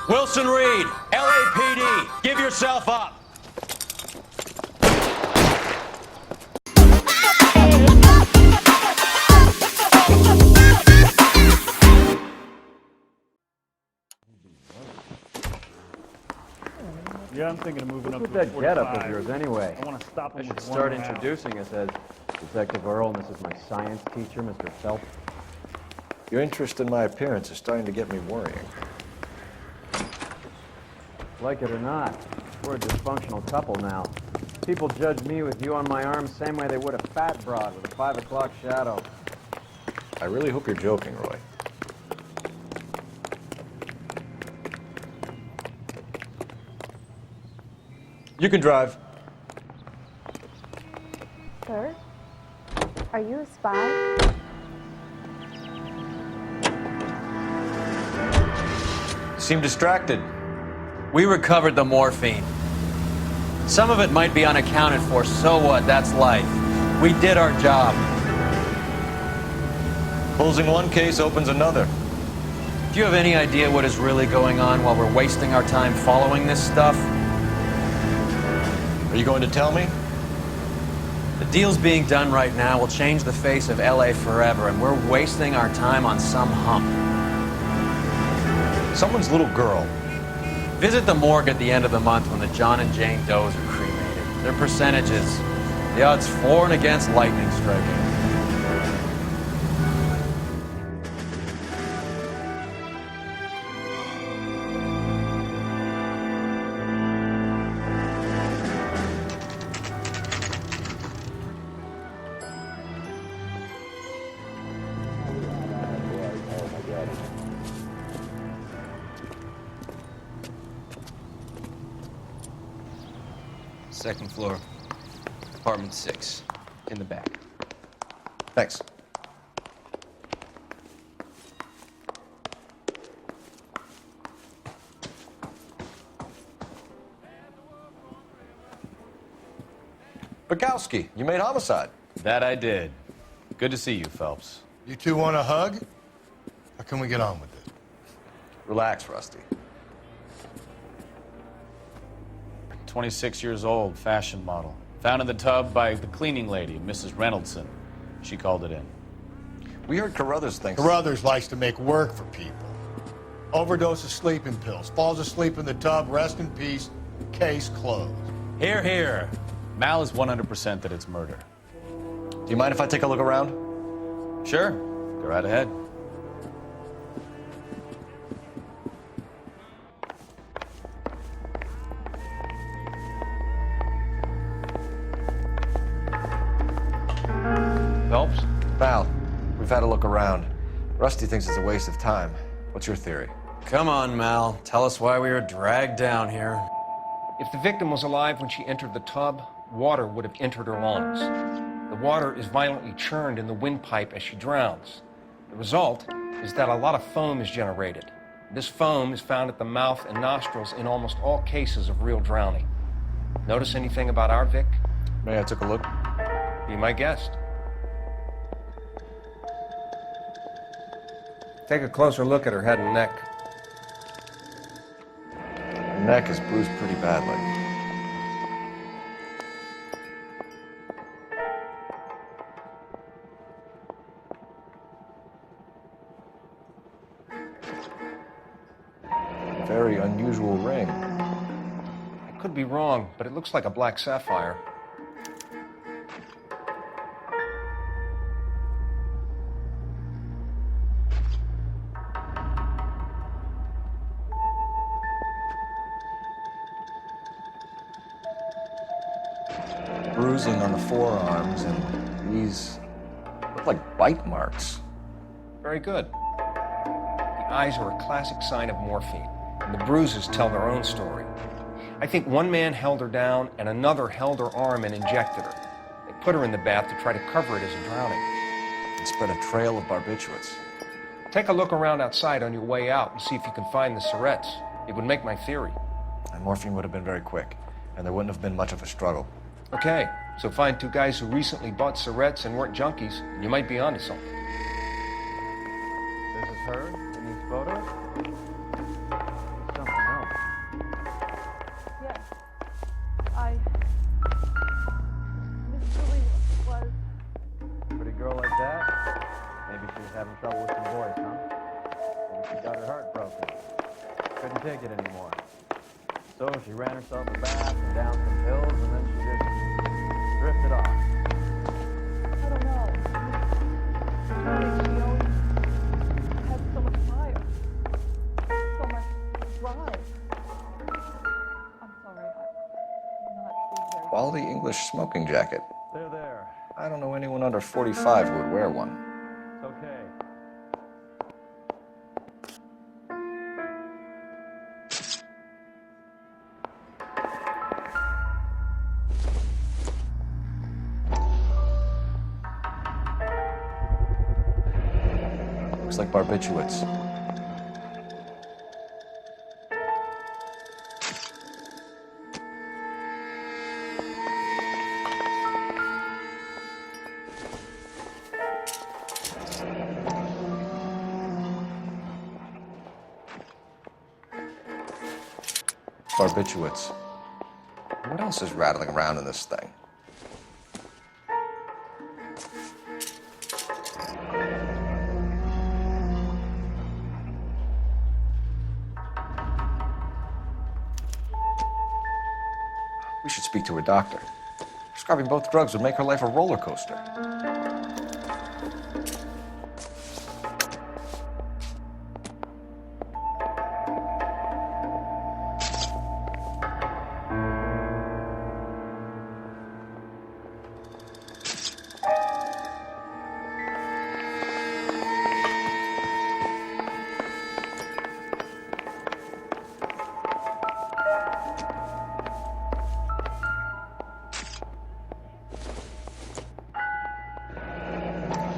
Wilson Reed, LAPD, give yourself up. Yeah, I'm thinking of moving up to What's that getup 45. of yours anyway? I want to stop him I should with start one round. introducing us as Detective Earl, and this is my science teacher, Mr. Felt. Your interest in my appearance is starting to get me worrying. Like it or not, we're a dysfunctional couple now. People judge me with you on my arm same way they would a fat broad with a 5 o'clock shadow. I really hope you're joking, Roy. You can drive. Sir, are you a spy? You seem distracted. We recovered the morphine. Some of it might be unaccounted for, so what? That's life. We did our job. Closing one case opens another. Do you have any idea what is really going on while we're wasting our time following this stuff? Are you going to tell me? The deals being done right now will change the face of LA forever, and we're wasting our time on some hump. Someone's little girl. Visit the morgue at the end of the month when the John and Jane Does are cremated. Their percentages, the odds for and against lightning striking. Second floor, apartment 6, in the back. Thanks. Bukowski, you made homicide. That I did. Good to see you, Phelps. You two want a hug? How can we get on with it? Relax, Rusty. 26 years old, fashion model. Found in the tub by the cleaning lady, Mrs. Reynoldson. She called it in. We heard Carruthers thinks... Carruthers likes to make work for people. Overdose of sleeping pills, falls asleep in the tub, rest in peace, case closed. Here, here. Mal is 100% that it's murder. Do you mind if I take a look around? Sure, go right ahead. Phelps? Val, we've had a look around. Rusty thinks it's a waste of time. What's your theory? Come on, Mal. Tell us why we were dragged down here. If the victim was alive when she entered the tub, water would have entered her lungs. The water is violently churned in the windpipe as she drowns. The result is that a lot of foam is generated. This foam is found at the mouth and nostrils in almost all cases of real drowning. Notice anything about our Vic? May I take a look? Be my guest. Take a closer look at her head and neck. Her neck is bruised pretty badly. Very unusual ring. I could be wrong, but it looks like a black sapphire. Bruising on the forearms, and these look like bite marks. Very good. The eyes are a classic sign of morphine, and the bruises tell their own story. I think one man held her down and another held her arm and injected her. They put her in the bath to try to cover it as a drowning. And spread a trail of barbiturates. Take a look around outside on your way out and see if you can find the syrettes. It would make my theory. And morphine would have been very quick, and there wouldn't have been much of a struggle. Okay, so find two guys who recently bought syrettes and weren't junkies, and you might be onto something. This is her in these photos? Something having trouble with some boys, huh? Maybe she got her heart broken. Couldn't take it anymore. So she ran herself a bath and down some pills, and then she just drifted off. I don't know. She always had so much fire, so much drive. I'm sorry, I'm not being very... Quality English smoking jacket. There. I don't know anyone under 45 who would wear one. It's okay. Looks like barbiturates. Barbiturates. What else is rattling around in this thing? We should speak to her doctor. Prescribing both drugs would make her life a roller coaster.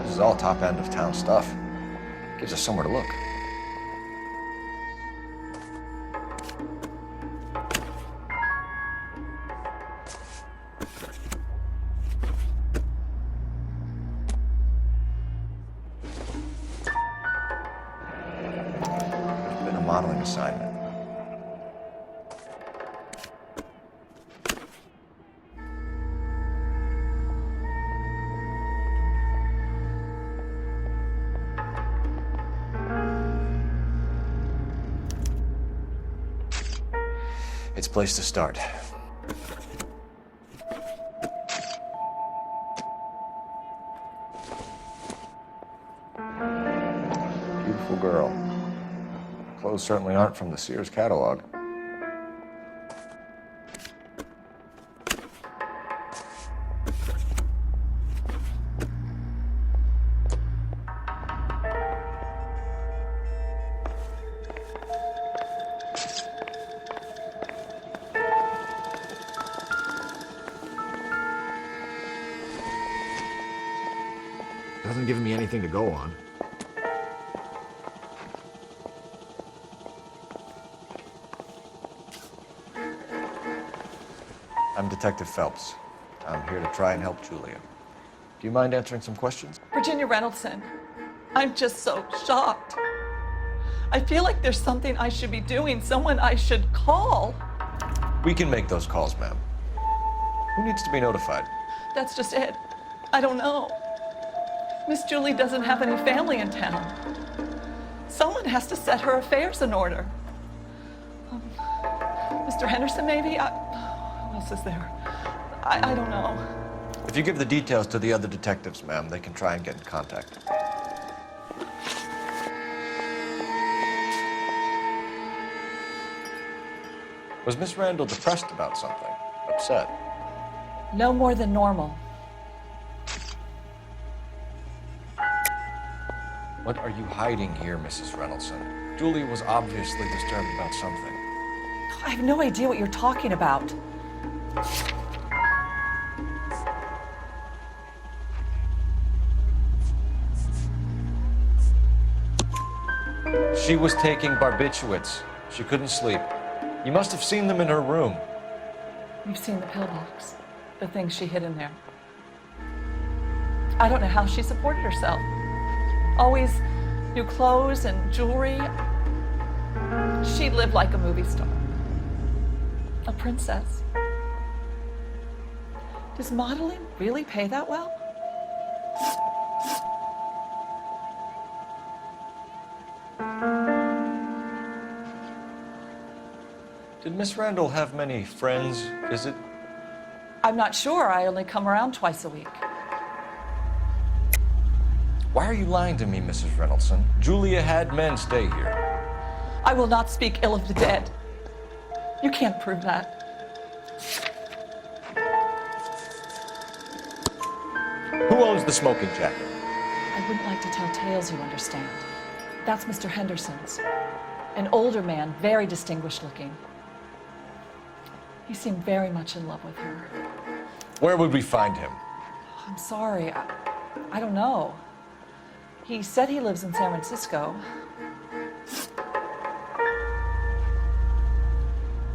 This is all top end of town stuff. Gives us somewhere to look. There's been a modeling assignment. It's a place to start. Beautiful girl. Clothes certainly aren't from the Sears catalog. Doesn't give me anything to go on. I'm Detective Phelps. I'm here to try and help Julia. Do you mind answering some questions? Virginia Reynoldson, I'm just so shocked. I feel like there's something I should be doing, someone I should call. We can make those calls, ma'am. Who needs to be notified? That's just it. I don't know. Miss Julie doesn't have any family in town. Someone has to set her affairs in order. Mr. Henderson, maybe? Who else is there? I don't know. If you give the details to the other detectives, ma'am, they can try and get in contact. Was Miss Randall depressed about something? Upset? No more than normal. What are you hiding here, Mrs. Reynoldson? Julie was obviously disturbed about something. I have no idea what you're talking about. She was taking barbiturates. She couldn't sleep. You must have seen them in her room. You've seen the pillbox, the things she hid in there. I don't know how she supported herself. Always new clothes and jewelry. She lived like a movie star. A princess. Does modeling really pay that well? Did Miss Randall have many friends visit? I'm not sure. I only come around twice a week. Why are you lying to me, Mrs. Reynoldsson? Julia had men stay here. I will not speak ill of the dead. You can't prove that. Who owns the smoking jacket? I wouldn't like to tell tales, you understand. That's Mr. Henderson's. An older man, very distinguished looking. He seemed very much in love with her. Where would we find him? I'm sorry, I don't know. He said he lives in San Francisco.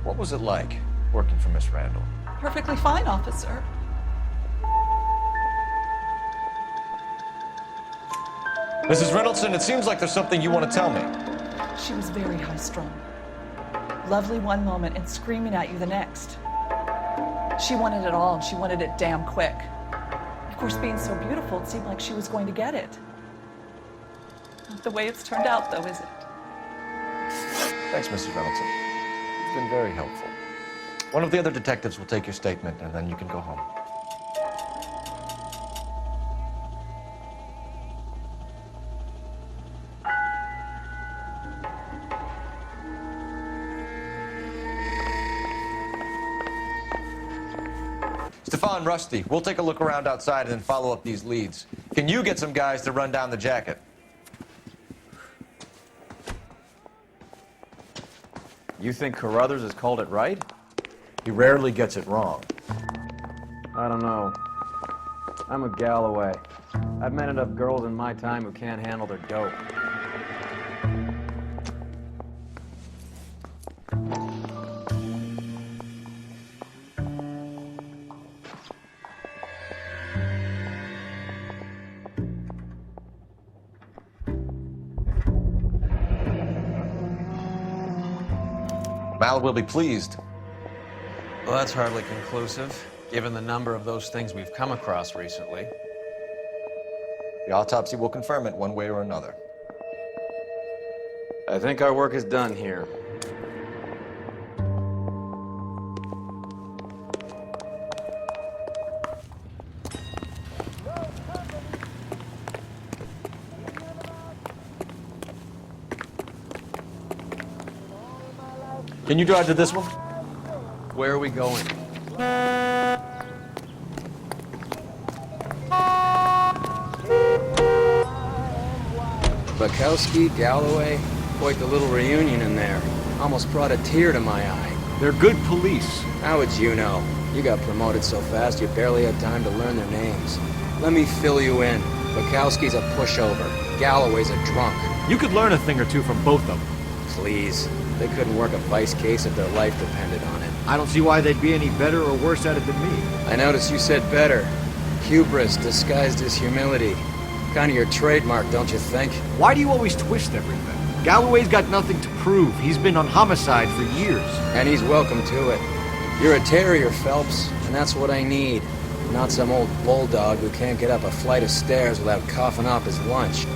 What was it like working for Miss Randall? Perfectly fine, officer. Mrs. Reynoldsson, it seems like there's something you want to tell me. She was very high-strung. Lovely one moment and screaming at you the next. She wanted it all, and she wanted it damn quick. Of course, being so beautiful, it seemed like she was going to get it. Not the way it's turned out, though, is it? Thanks, Mrs. Reynoldsson. It's been very helpful. One of the other detectives will take your statement, and then you can go home. Stefan, Rusty, we'll take a look around outside and then follow up these leads. Can you get some guys to run down the jacket? You think Carruthers has called it right? He rarely gets it wrong. I don't know. I'm a Galloway. I've met enough girls in my time who can't handle their dope. Mal will be pleased. Well, that's hardly conclusive, given the number of those things we've come across recently. The autopsy will confirm it one way or another. I think our work is done here. Can you drive to this one? Where are we going? Bukowski, Galloway, quite the little reunion in there. Almost brought a tear to my eye. They're good police. How would you know? You got promoted so fast you barely had time to learn their names. Let me fill you in. Bukowski's a pushover. Galloway's a drunk. You could learn a thing or two from both of them. Please. They couldn't work a vice case if their life depended on it. I don't see why they'd be any better or worse at it than me. I noticed you said better. Hubris disguised as humility. Kind of your trademark, don't you think? Why do you always twist everything? Galloway's got nothing to prove. He's been on homicide for years. And he's welcome to it. You're a terrier, Phelps, and that's what I need. Not some old bulldog who can't get up a flight of stairs without coughing up his lunch.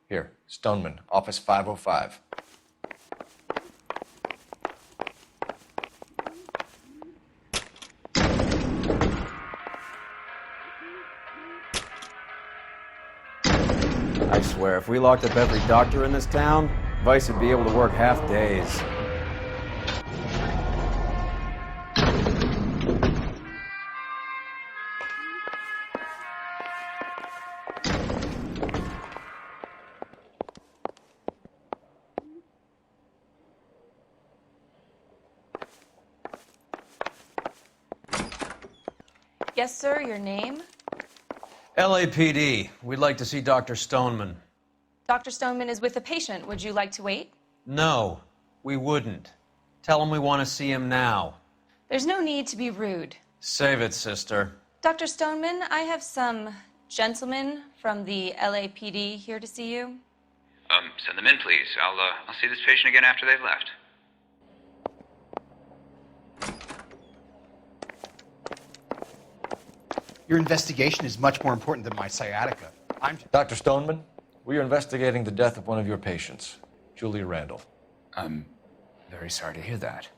Here, Stoneman, office 505. I swear, if we locked up every doctor in this town, Vice would be able to work half days. Yes, sir, your name? LAPD. We'd like to see Dr. Stoneman. Dr. Stoneman is with a patient. Would you like to wait? No, we wouldn't. Tell him we want to see him now. There's no need to be rude. Save it, sister. Dr. Stoneman, I have some gentlemen from the LAPD here to see you. Send them in, please. I'll see this patient again after they've left. Your investigation is much more important than my sciatica. Dr. Stoneman, we are investigating the death of one of your patients, Julia Randall. I'm very sorry to hear that.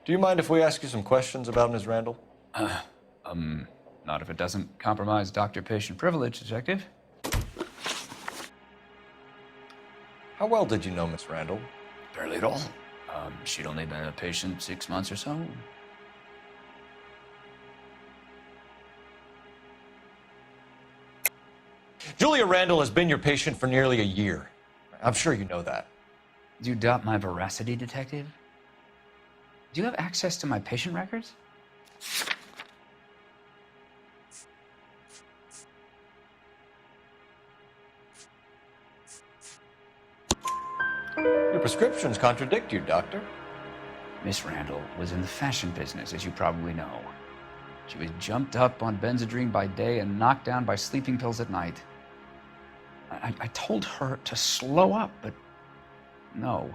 Do you mind if we ask you some questions about Ms. Randall? Not if it doesn't compromise doctor-patient privilege, Detective. How well did you know Miss Randall? Barely at all. She'd only been a patient 6 months or so. Julia Randall has been your patient for nearly a year. I'm sure you know that. Do you doubt my veracity, Detective? Do you have access to my patient records? Your prescriptions contradict you, Doctor. Miss Randall was in the fashion business, as you probably know. She was jumped up on Benzedrine by day and knocked down by sleeping pills at night. I told her to slow up, but no.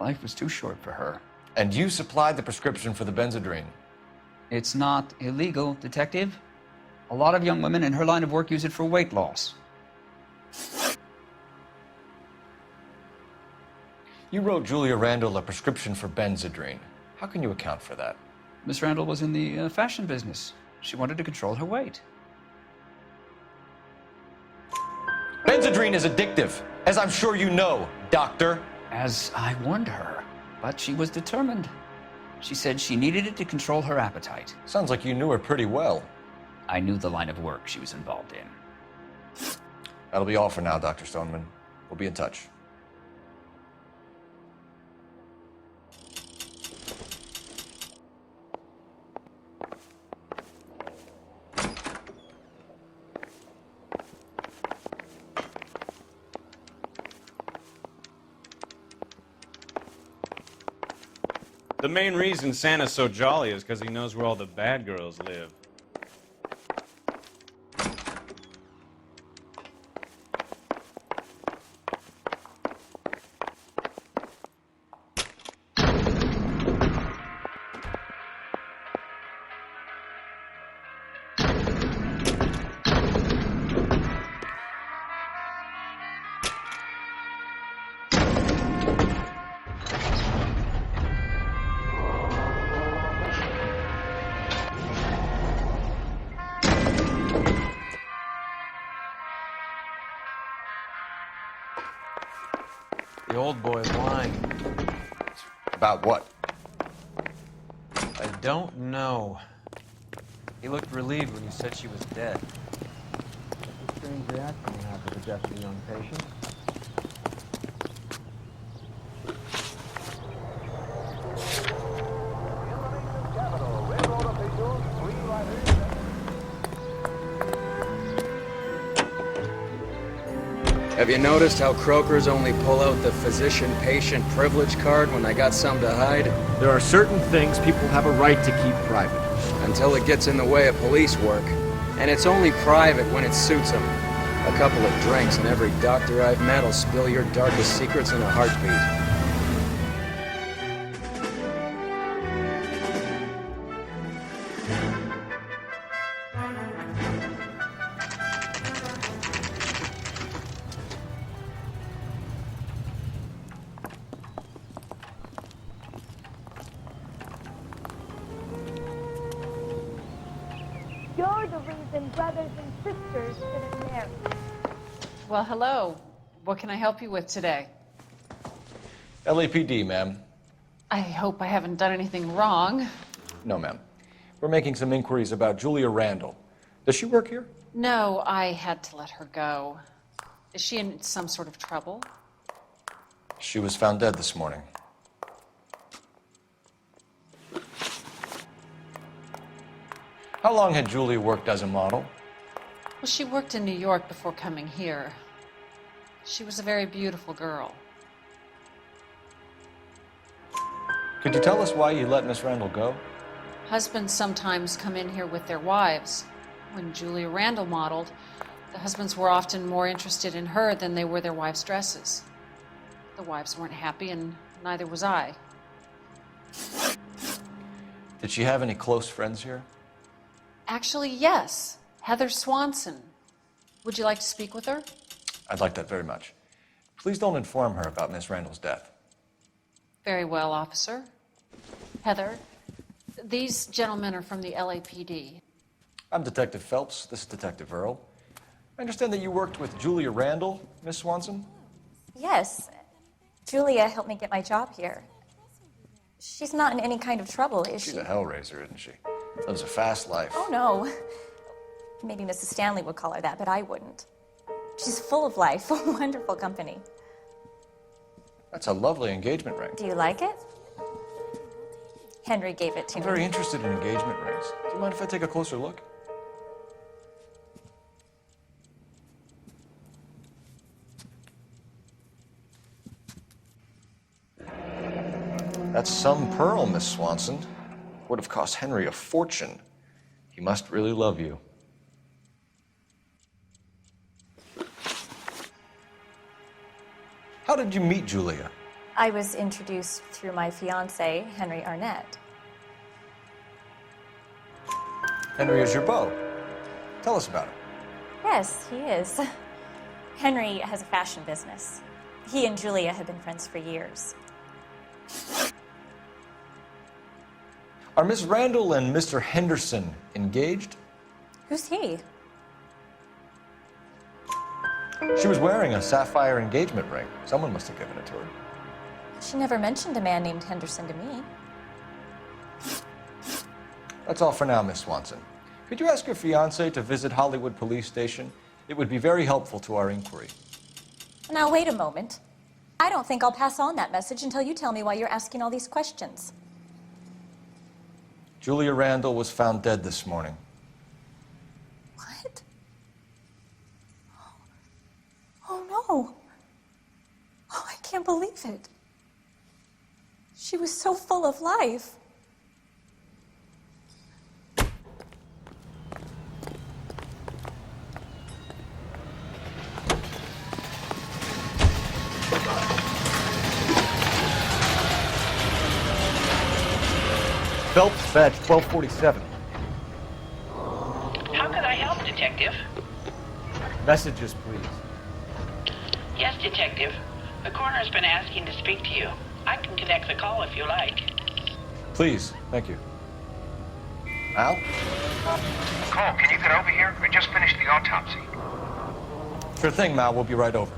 Life was too short for her. And you supplied the prescription for the Benzedrine? It's not illegal, Detective. A lot of young women in her line of work use it for weight loss. You wrote Julia Randall a prescription for Benzedrine. How can you account for that? Miss Randall was in the fashion business. She wanted to control her weight. Benzedrine is addictive, as I'm sure you know, Doctor. As I warned her, but she was determined. She said she needed it to control her appetite. Sounds like you knew her pretty well. I knew the line of work she was involved in. That'll be all for now, Dr. Stoneman. We'll be in touch. The main reason Santa's so jolly is because he knows where all the bad girls live. The old boy's lying. About what? I don't know. He looked relieved when you said she was dead. It's a strange reaction you have to the death of a young patient. Have you noticed how croakers only pull out the physician-patient privilege card when they got something to hide? There are certain things people have a right to keep private. Until it gets in the way of police work. And it's only private when it suits them. A couple of drinks and every doctor I've met will spill your darkest secrets in a heartbeat. You're the reason brothers and sisters shouldn't marry. Well, hello. What can I help you with today? LAPD, ma'am. I hope I haven't done anything wrong. No, ma'am. We're making some inquiries about Julia Randall. Does she work here? No, I had to let her go. Is she in some sort of trouble? She was found dead this morning. How long had Julia worked as a model? Well, she worked in New York before coming here. She was a very beautiful girl. Could you tell us why you let Miss Randall go? Husbands sometimes come in here with their wives. When Julia Randall modeled, the husbands were often more interested in her than they were their wives' dresses. The wives weren't happy, and neither was I. Did she have any close friends here? Actually, yes. Heather Swanson. Would you like to speak with her? I'd like that very much. Please don't inform her about Miss Randall's death. Very well, officer. Heather, these gentlemen are from the LAPD. I'm Detective Phelps. This is Detective Earl. I understand that you worked with Julia Randall, Miss Swanson? Yes. Julia helped me get my job here. She's not in any kind of trouble, is she? She's a hellraiser, isn't she? Lives a fast life. Oh, no. Maybe Mrs. Stanley would call her that, but I wouldn't. She's full of life, wonderful company. That's a lovely engagement ring. Do you like it? Henry gave it to me. I'm very interested in engagement rings. Do you mind if I take a closer look? That's some pearl, Miss Swanson. Would have cost Henry a fortune. He must really love you. How did you meet Julia? I was introduced through my fiancé, Henry Arnett. Henry is your beau. Tell us about it. Yes, he is. Henry has a fashion business. He and Julia have been friends for years. Are Miss Randall and Mr. Henderson engaged? Who's he? She was wearing a sapphire engagement ring. Someone must have given it to her. She never mentioned a man named Henderson to me. That's all for now, Miss Swanson. Could you ask your fiancé to visit Hollywood Police Station? It would be very helpful to our inquiry. Now, wait a moment. I don't think I'll pass on that message until you tell me why you're asking all these questions. Julia Randall was found dead this morning. What? Oh, no. Oh, I can't believe it. She was so full of life. Phelps, badge 1247. How can I help, Detective? Messages, please. Yes, Detective. The coroner's been asking to speak to you. I can connect the call if you like. Please, thank you. Al? Cole, can you get over here? I just finished the autopsy. Sure thing, Mal. We'll be right over.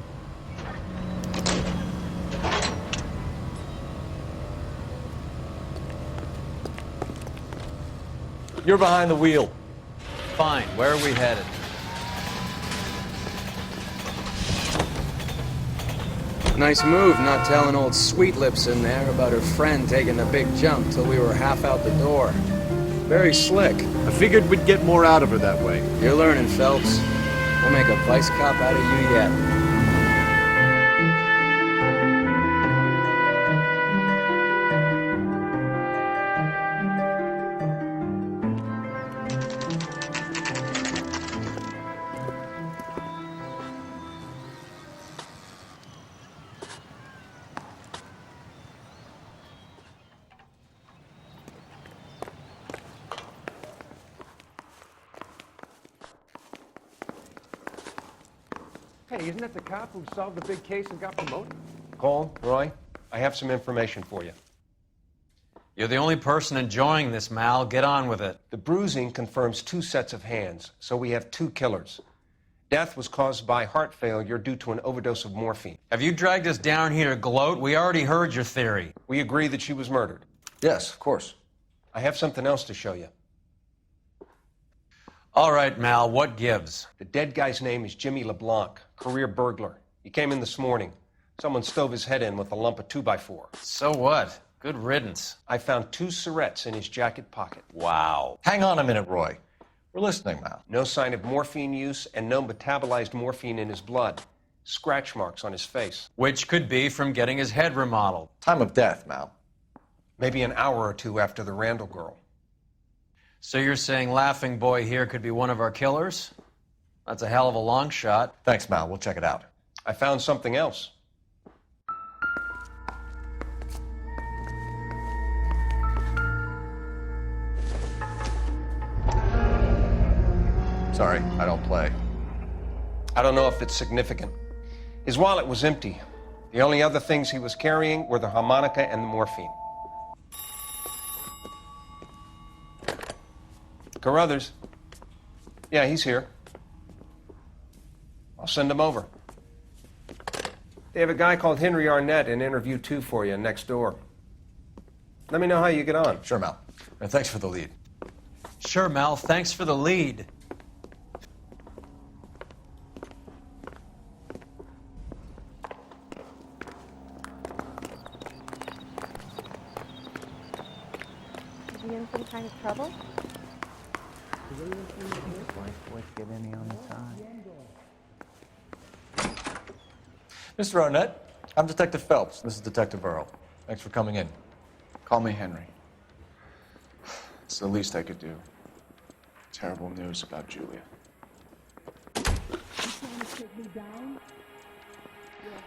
You're behind the wheel. Fine. Where are we headed? Nice move not telling old Sweet Lips in there about her friend taking the big jump till we were half out the door. Very slick. I figured we'd get more out of her that way. You're learning, Phelps. We'll make a vice cop out of you yet. Hey, isn't that the cop who solved the big case and got promoted? Cole, Roy, I have some information for you. You're the only person enjoying this, Mal. Get on with it. The bruising confirms 2 sets of hands, so we have 2 killers. Death was caused by heart failure due to an overdose of morphine. Have you dragged us down here to gloat? We already heard your theory. We agree that she was murdered. Yes, of course. I have something else to show you. All right, Mal, what gives? The dead guy's name is Jimmy LeBlanc, career burglar. He came in this morning. Someone stove his head in with a lump of 2x4. So what? Good riddance. I found 2 syrettes in his jacket pocket. Wow. Hang on a minute, Roy. We're listening, Mal. No sign of morphine use and no metabolized morphine in his blood. Scratch marks on his face. Which could be from getting his head remodeled. Time of death, Mal. Maybe an hour or two after the Randall girl. So you're saying Laughing Boy here could be one of our killers? That's a hell of a long shot. Thanks, Mal. We'll check it out. I found something else. Sorry, I don't play. I don't know if it's significant. His wallet was empty. The only other things he was carrying were the harmonica and the morphine. Carruthers. Yeah, he's here. I'll send him over. They have a guy called Henry Arnett in interview 2 for you next door. Let me know how you get on. Sure, Mal. And thanks for the lead. Sure, Mel. Thanks for the lead. Is he in some kind of trouble? Get any on the time. Mr. Arnett, I'm Detective Phelps. This is Detective Earl. Thanks for coming in. Call me Henry. It's the least I could do. Terrible news about Julia.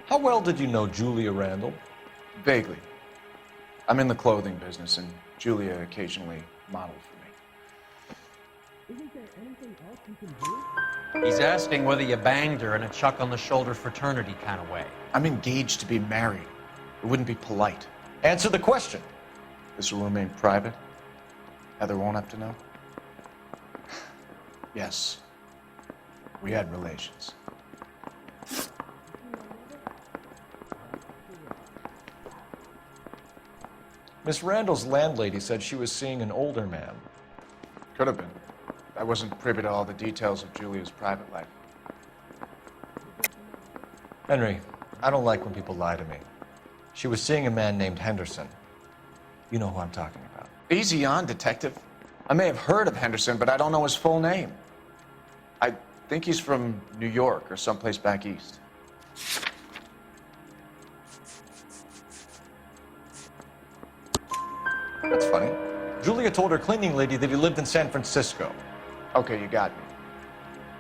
How well did you know Julia Randall? Vaguely. I'm in the clothing business, and Julia occasionally modeled for me. He's asking whether you banged her in a chuck-on-the-shoulder fraternity kind of way. I'm engaged to be married. It wouldn't be polite. Answer the question. This will remain private? Heather won't have to know? Yes. We had relations. Miss Randall's landlady said she was seeing an older man. Could have been. I wasn't privy to all the details of Julia's private life. Henry, I don't like when people lie to me. She was seeing a man named Henderson. You know who I'm talking about. Easy on, Detective. I may have heard of Henderson, but I don't know his full name. I think he's from New York or someplace back east. That's funny. Julia told her cleaning lady that he lived in San Francisco. Okay, you got me.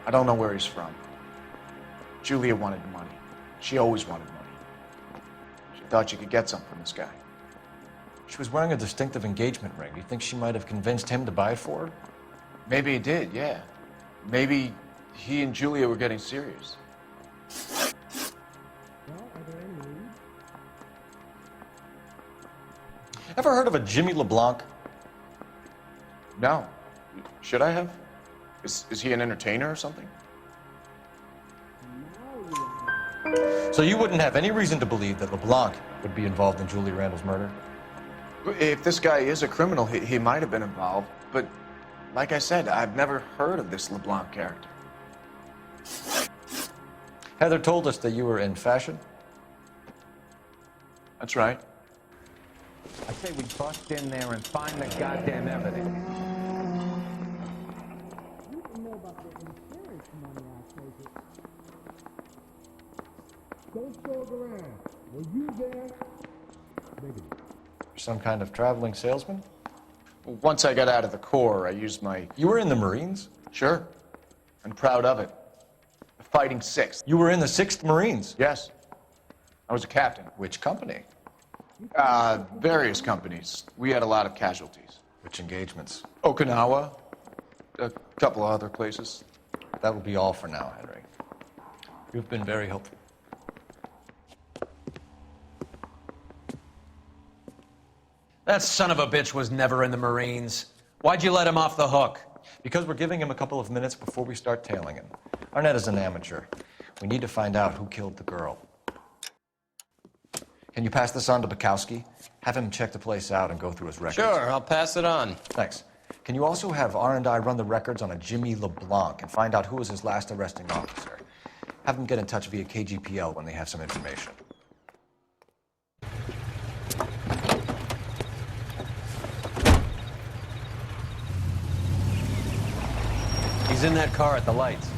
I don't know where he's from. Julia wanted money. She always wanted money. She thought she could get something from this guy. She was wearing a distinctive engagement ring. Do you think she might have convinced him to buy it for her? Maybe he did, yeah. Maybe he and Julia were getting serious. Ever heard of a Jimmy LeBlanc? No. Should I have? Is he an entertainer or something? So you wouldn't have any reason to believe that LeBlanc would be involved in Julia Randall's murder? If this guy is a criminal, he might have been involved. But like I said, I've never heard of this LeBlanc character. Heather told us that you were in fashion. That's right. I say we bust in there and find the goddamn evidence. Don't stalk around. Were you there? Some kind of traveling salesman? Once I got out of the Corps, I used my... You were in the Marines? Sure. I'm proud of it. The Fighting Sixth. You were in the 6th Marines? Yes. I was a captain. Which company? Various companies. We had a lot of casualties. Which engagements? Okinawa. A couple of other places. That will be all for now, Henry. You've been very helpful. That son of a bitch was never in the Marines. Why'd you let him off the hook? Because we're giving him a couple of minutes before we start tailing him. Arnett is an amateur. We need to find out who killed the girl. Can you pass this on to Bukowski? Have him check the place out and go through his records. Sure, I'll pass it on. Thanks. Can you also have R&I run the records on a Jimmy LeBlanc and find out who was his last arresting officer? Have them get in touch via KGPL when they have some information. He's in that car at the lights.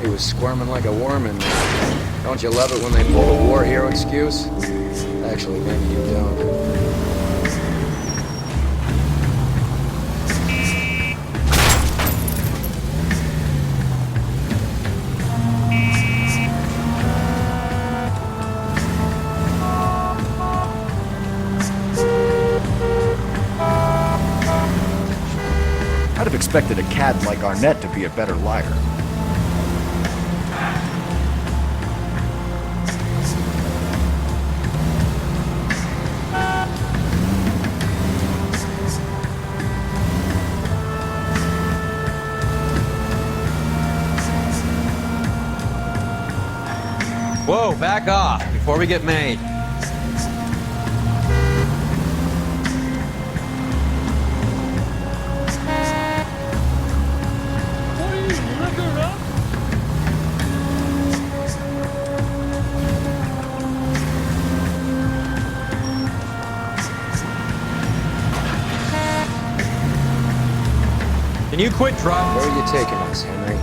He was squirming like a worm in there. Don't you love it when they pull a war hero excuse? Actually, maybe you don't. I'd have expected a cad like Arnett to be a better liar. Whoa, back off before we get made. Can you quit driving? Where are you taking us, Henry?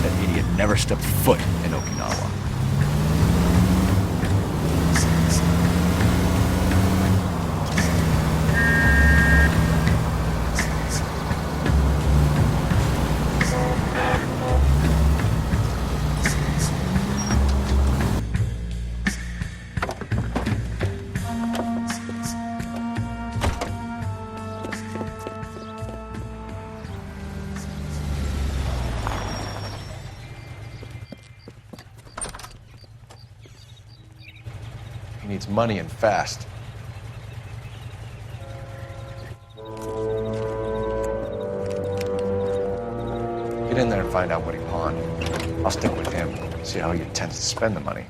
That idiot never stepped foot in Okinawa. He needs money and fast. Get in there and find out what he pawned. I'll stick with him, see how he intends to spend the money.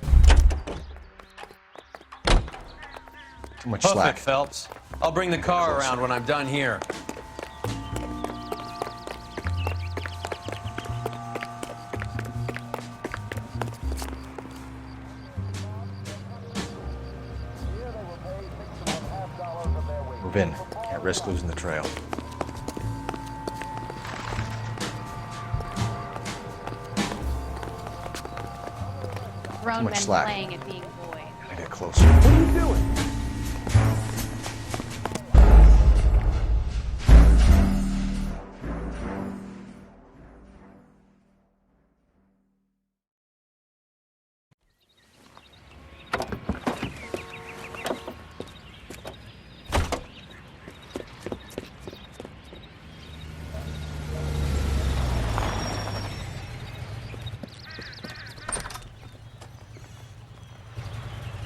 Too much Hoof slack. it, Phelps. I'll bring the car around when I'm done here. Move in. Can't risk losing the trail. Grown much men slack. playing at being boy. Gotta get closer. What are you doing?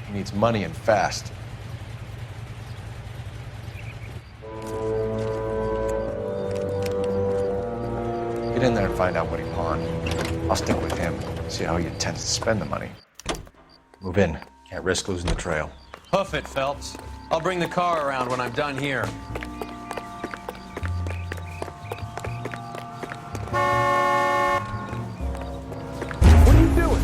He needs money and fast. Get in there and find out what he pawned. I'll stick with him, see how he intends to spend the money. Move in. Can't risk losing the trail. Hoof it, Phelps. I'll bring the car around when I'm done here. What are you doing?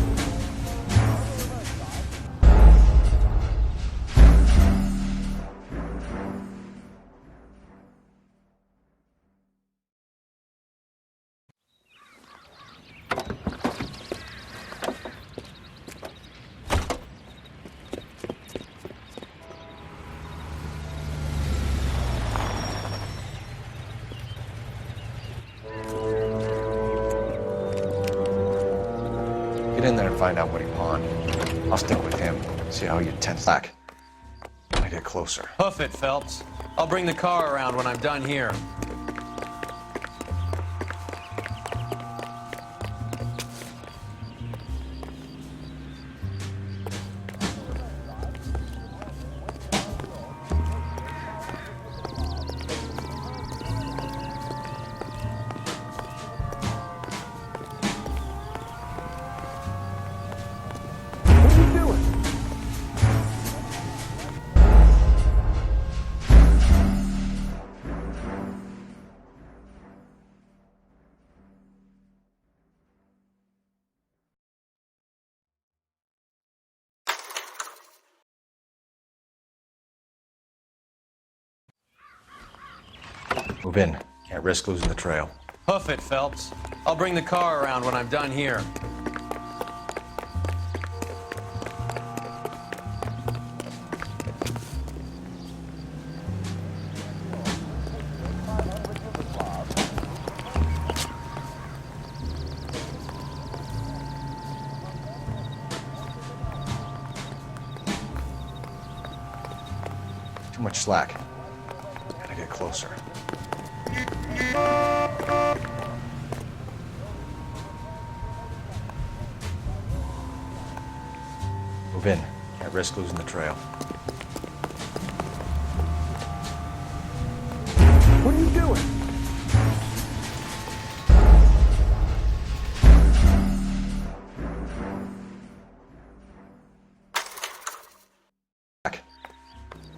in there and find out what he pawned. I'll stick with him, see how he tense back. When I get closer. Hoof it, Phelps. I'll bring the car around when I'm done here. Move in. Can't risk losing the trail. Hoof it, Phelps. I'll bring the car around when I'm done here. Too much slack. Gotta get closer. Move in. Can't risk losing the trail. What are you doing?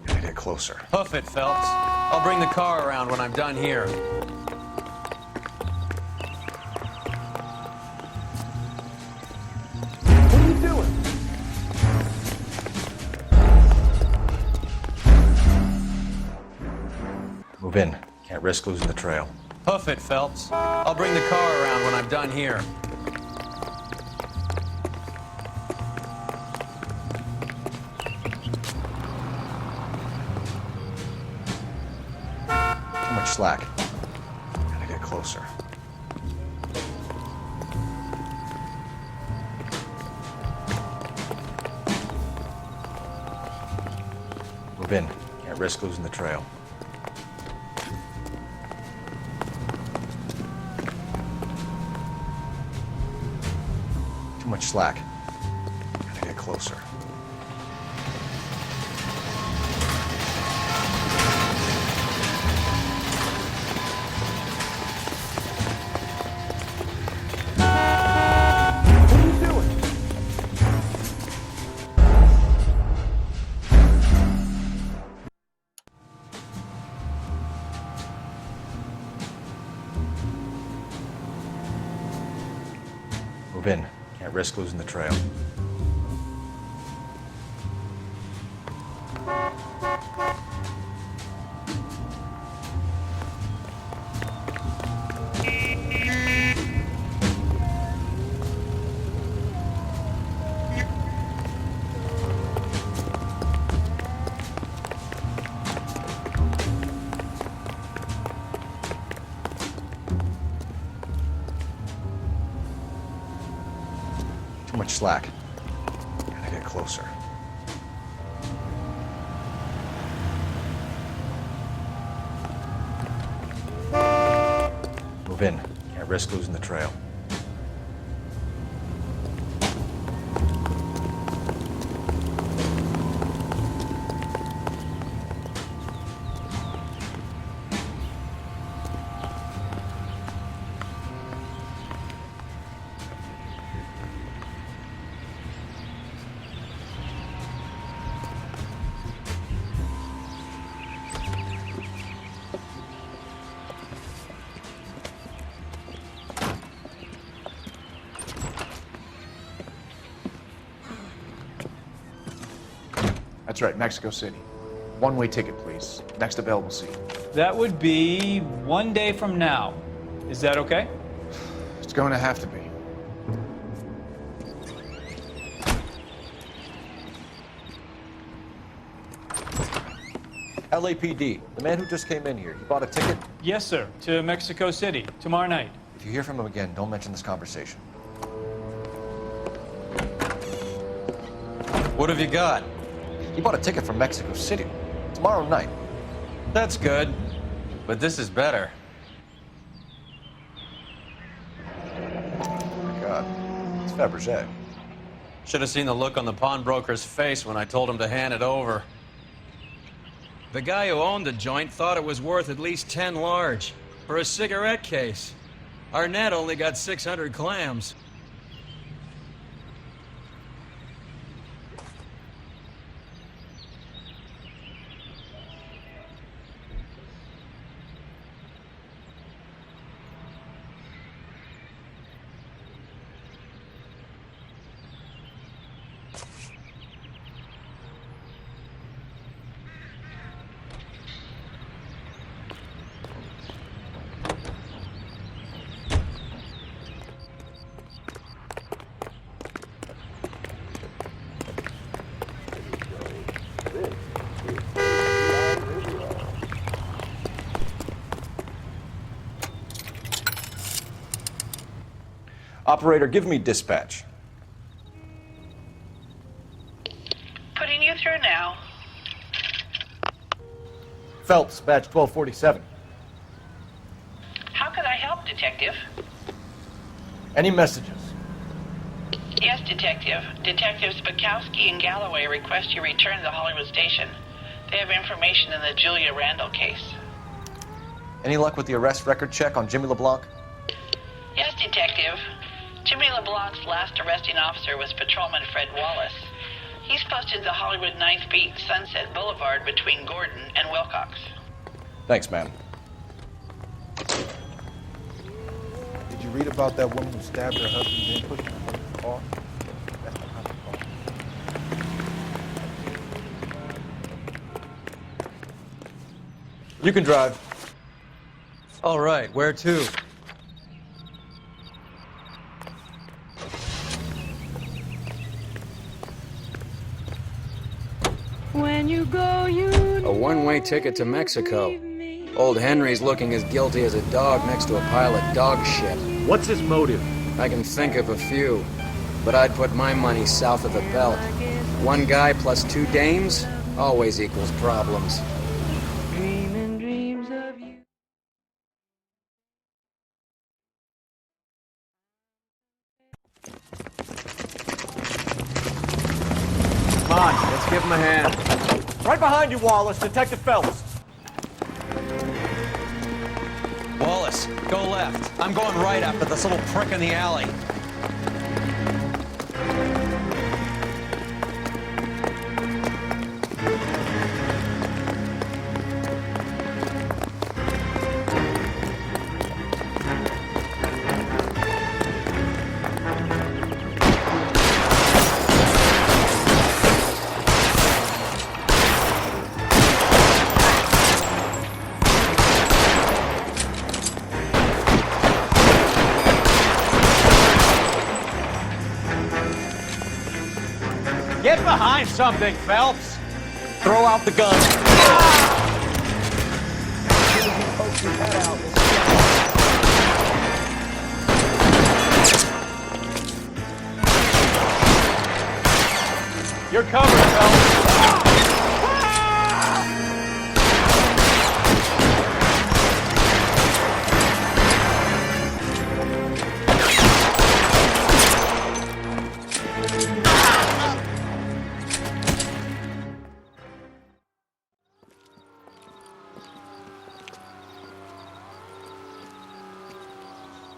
Gotta get closer. Hoof it, Phelps. I'll bring the car around when I'm done here. What are you doing? Move in. Can't risk losing the trail. Hoof it, Phelps. I'll bring the car around when I'm done here. Too much slack. Gotta get closer. Move in. Can't risk losing the trail. Too much slack. Gotta get closer. What are you doing? Move in. Can't risk losing the trail. Too much slack. Gotta get closer. Move in. Can't risk losing the trail. That's right, Mexico City. One-way ticket, please. Next available seat. That would be 1 day from now. Is that okay? It's going to have to be. LAPD, the man who just came in here, he bought a ticket? Yes, sir. To Mexico City, tomorrow night. If you hear from him again, don't mention this conversation. What have you got? He bought a ticket from Mexico City. Tomorrow night. That's good. But this is better. Oh my God. It's Fabergé. Should have seen the look on the pawnbroker's face when I told him to hand it over. The guy who owned the joint thought it was worth at least 10 large for a cigarette case. Arnett only got 600 clams. Operator, give me dispatch. Putting you through now. Phelps, badge 1247. How could I help, Detective? Any messages? Yes, Detective. Detectives Bukowski and Galloway request you return to the Hollywood station. They have information in the Julia Randall case. Any luck with the arrest record check on Jimmy LeBlanc? Yes, Detective. Jimmy LeBlanc's last arresting officer was Patrolman Fred Wallace. He's posted to Hollywood 9th Beat, Sunset Boulevard between Gordon and Wilcox. Thanks, man. Did you read about that woman who stabbed her husband and pushed him in the car? That's the kind of car. You can drive. All right, where to? When you go, a one-way ticket to Mexico. Old Henry's looking as guilty as a dog next to a pile of dog shit. What's his motive? I can think of a few, but I'd put my money south of the belt. One guy plus 2 dames always equals problems. Come on, let's give him a hand. Right behind you, Wallace. Detective Phelps. Wallace, go left. I'm going right after this little prick in the alley. Get behind something, Phelps. Throw out the gun. You're covered, Phelps.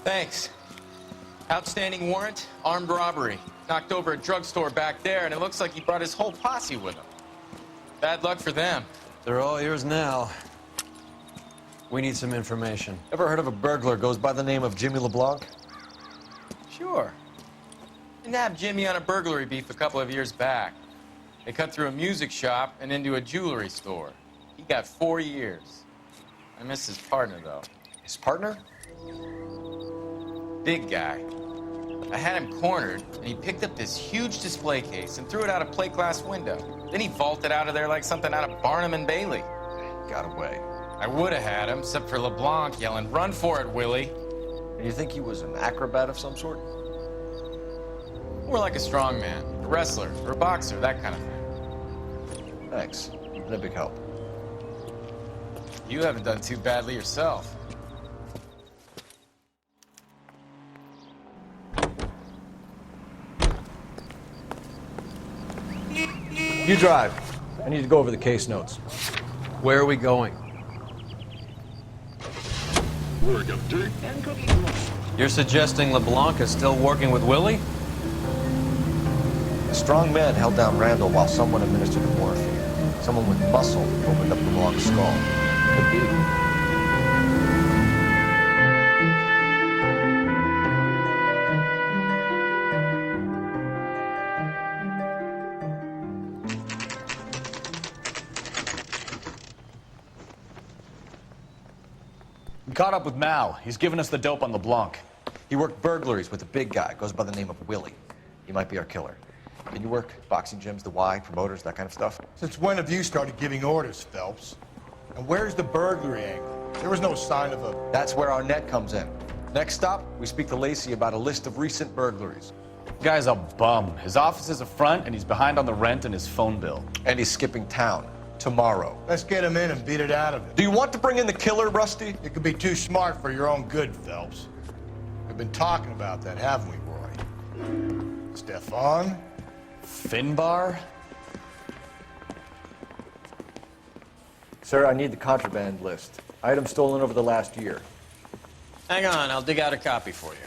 Thanks. Outstanding warrant, armed robbery. Knocked over a drugstore back there, and it looks like he brought his whole posse with him. Bad luck for them. They're all yours now. We need some information. Ever heard of a burglar goes by the name of Jimmy LeBlanc? Sure. I nabbed Jimmy on a burglary beef a couple of years back. They cut through a music shop and into a jewelry store. He got 4 years. I miss his partner, though. His partner? Big guy. I had him cornered, and he picked up this huge display case and threw it out a plate glass window. Then he vaulted out of there like something out of Barnum and Bailey. Got away. I would have had him, except for LeBlanc yelling, "Run for it, Willie!" And you think he was an acrobat of some sort? More like a strongman. wrestler or a boxer, that kind of thing. Thanks. You've been a big help. You haven't done too badly yourself. You drive. I need to go over the case notes. Where are we going? You're suggesting LeBlanc is still working with Willie? A strong man held down Randall while someone administered the morphine. Someone with muscle opened up LeBlanc's skull. Could be. We caught up with Mal. He's given us the dope on LeBlanc. He worked burglaries with a big guy. Goes by the name of Willie. He might be our killer. Can you work boxing gyms, the Y, promoters, that kind of stuff? Since when have you started giving orders, Phelps? And where's the burglary angle? There was no sign of a... That's where our net comes in. Next stop, we speak to Lacey about a list of recent burglaries. Guy's a bum. His office is a front, and he's behind on the rent and his phone bill. And he's skipping town. Tomorrow. Let's get him in and beat it out of it. Do you want to bring in the killer, Rusty? You could be too smart for your own good, Phelps. We've been talking about that, haven't we, Roy? Stefan? Finbar? Sir, I need the contraband list. Items stolen over the last year. Hang on, I'll dig out a copy for you.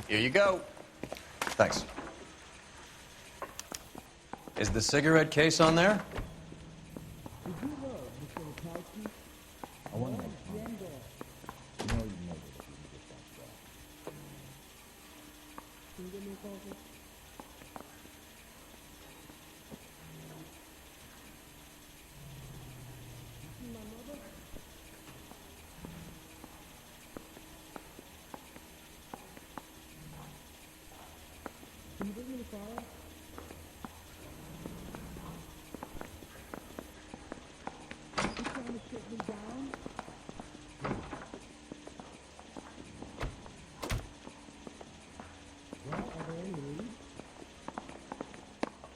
Here you go. Thanks. Is the cigarette case on there?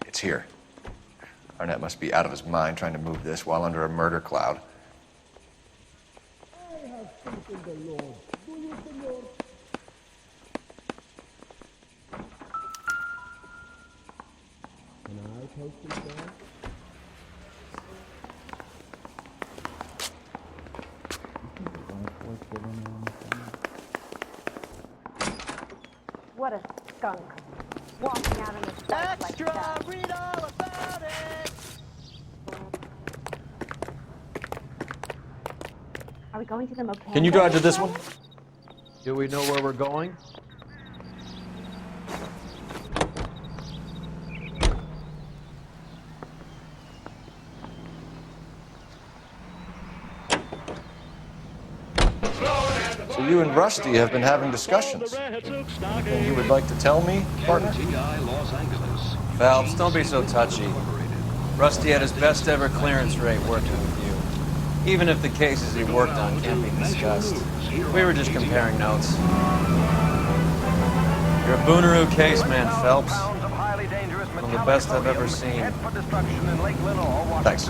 It's here. Arnett must be out of his mind trying to move this while under a murder cloud. I have faith in the Lord. Do you, Senor? Can I toast this down? What a skunk. Walking out in a sweat like that. Read all about it. Are we going to the motel? Can you drive to this one? Do we know where we're going? So you and Rusty have been having discussions. Anything you would like to tell me, partner? Phelps, don't be so touchy. Rusty had his best ever clearance rate working with you. Even if the cases he worked on can't be discussed. We were just comparing notes. You're a Booneroo case man, Phelps. One of the best I've ever seen. Thanks.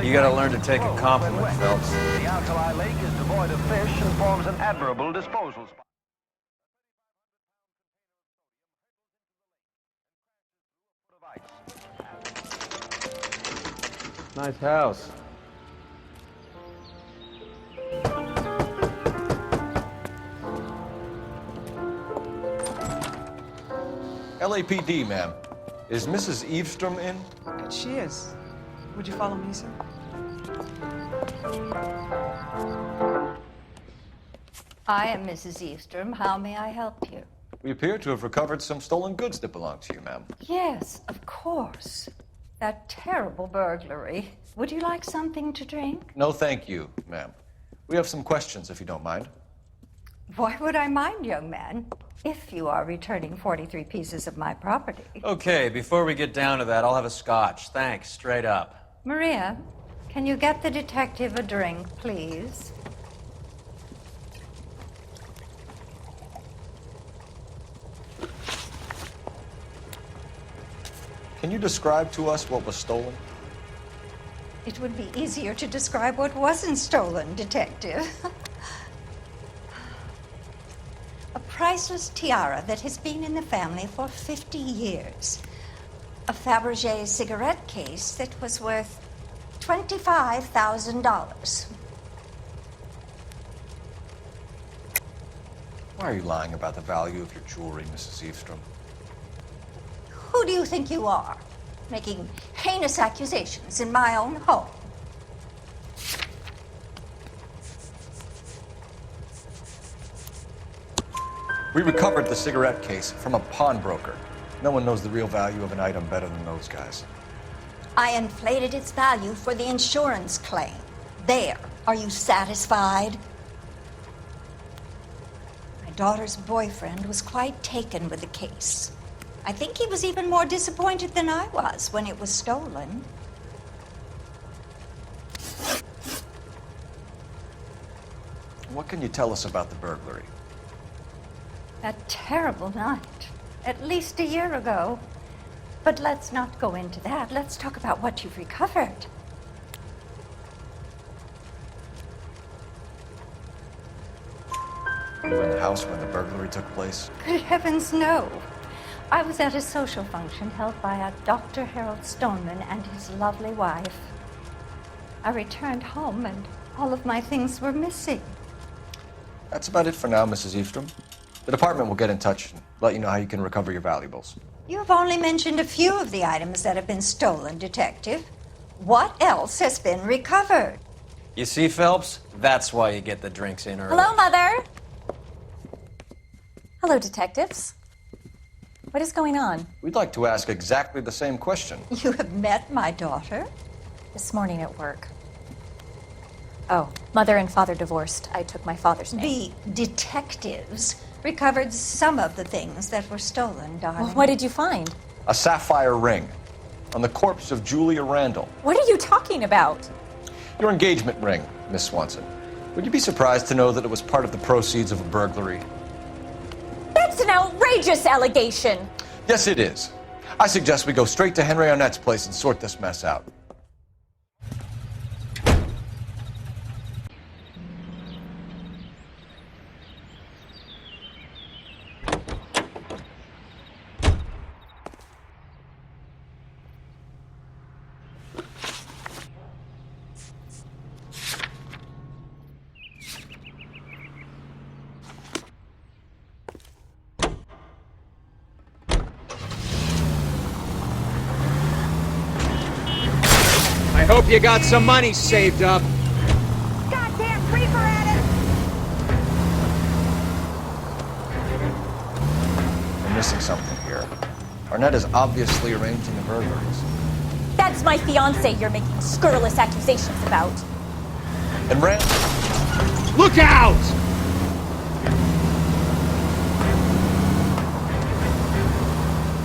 You gotta learn to take a compliment, Phelps. The alkali lake is devoid of fish and forms an admirable disposal spot. Nice house. LAPD, ma'am. Is Mrs. Eavestrom in? She is. Would you follow me, sir? I am Mrs. Eavestrom. How may I help you? We appear to have recovered some stolen goods that belong to you, ma'am. Yes, of course. That terrible burglary. Would you like something to drink? No, thank you, ma'am. We have some questions, if you don't mind. Why would I mind, young man, if you are returning 43 pieces of my property? Okay, before we get down to that, I'll have a scotch. Thanks, straight up. Maria, can you get the detective a drink, please? Can you describe to us what was stolen? It would be easier to describe what wasn't stolen, Detective. A priceless tiara that has been in the family for 50 years. A Fabergé cigarette case that was worth $25,000. Why are you lying about the value of your jewelry, Mrs. Eastrom? Who do you think you are, making heinous accusations in my own home? We recovered the cigarette case from a pawnbroker. No one knows the real value of an item better than those guys. I inflated its value for the insurance claim. There. Are you satisfied? My daughter's boyfriend was quite taken with the case. I think he was even more disappointed than I was when it was stolen. What can you tell us about the burglary? That terrible night, at least a year ago. But let's not go into that. Let's talk about what you've recovered. You were in the house when the burglary took place? Good heavens, no. I was at a social function held by a Dr. Harold Stoneman and his lovely wife. I returned home and all of my things were missing. That's about it for now, Mrs. Eastrom. The department will get in touch and let you know how you can recover your valuables. You have only mentioned a few of the items that have been stolen, Detective. What else has been recovered? You see, Phelps? That's why you get the drinks in early. Hello, Mother. Hello, detectives. What is going on? We'd like to ask exactly the same question. You have met my daughter? This morning at work. Oh, Mother and Father divorced. I took my father's name. The detectives recovered some of the things that were stolen, darling. Well, what did you find? A sapphire ring on the corpse of Julia Randall. What are you talking about? Your engagement ring, Miss Swanson. Would you be surprised to know that it was part of the proceeds of a burglary? That's an outrageous allegation. Yes, it is. I suggest we go straight to Henry Arnett's place and sort this mess out. I hope you got some money saved up. Goddamn creeper at it! We're missing something here. Arnett is obviously arranging the burglaries. That's my fiance you're making scurrilous accusations about. And Look out!